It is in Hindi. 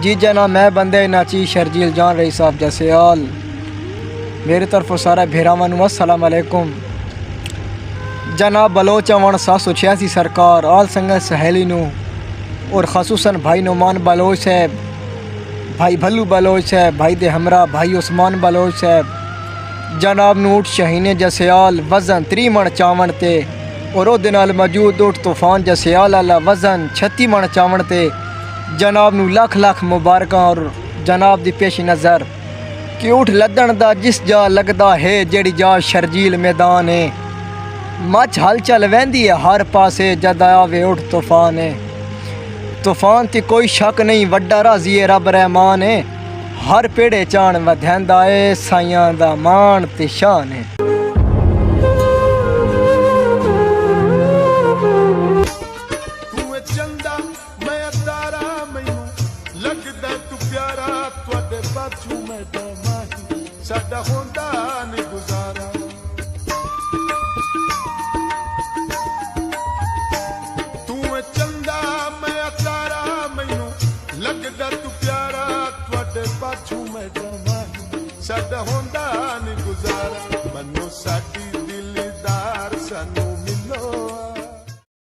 जी जना मैं बंदे नाची शर्जील जान रही साहब जैसे आल मेरी तरफों सारा भेरावान अस्सलाम वालेकुम। जनाब बलोच अवन 786 सरकार आल संगत सहेली नू और खसूसन भाई नुमान बलोच साहब, भाई भल्लू बलोच साहब, भाई दे हमरा भाई उस्मान बलोच साहब जनाब नूट शहीने जसयाल वज़न 3 मण चावण ते और ओ नाल मौजूद उठ तूफान जसयाल आला वज़न 36 मण चावण ते जनाब नू लख लख मुबारक और जनाब दी पेश नज़र कि उठ लदन दा जिस जा लगदा है जेड़ी जा शर्जील मैदान है मच हलचल वहंदी है हर पासे जद आवे उठ तूफान है। तूफान ती कोई शक नहीं वड्डा राज़ी है रब रहमान है हर पेड़े चाण वधैंदा है साइयां दा मान ते शान है। साडा होंदा नहीं गुजारा तू चंदा मैं तारा मैनू लगदा तू प्यारा तुहाडे पाछू मैं जावां साडा होंदा नहीं गुजारा मनो साडी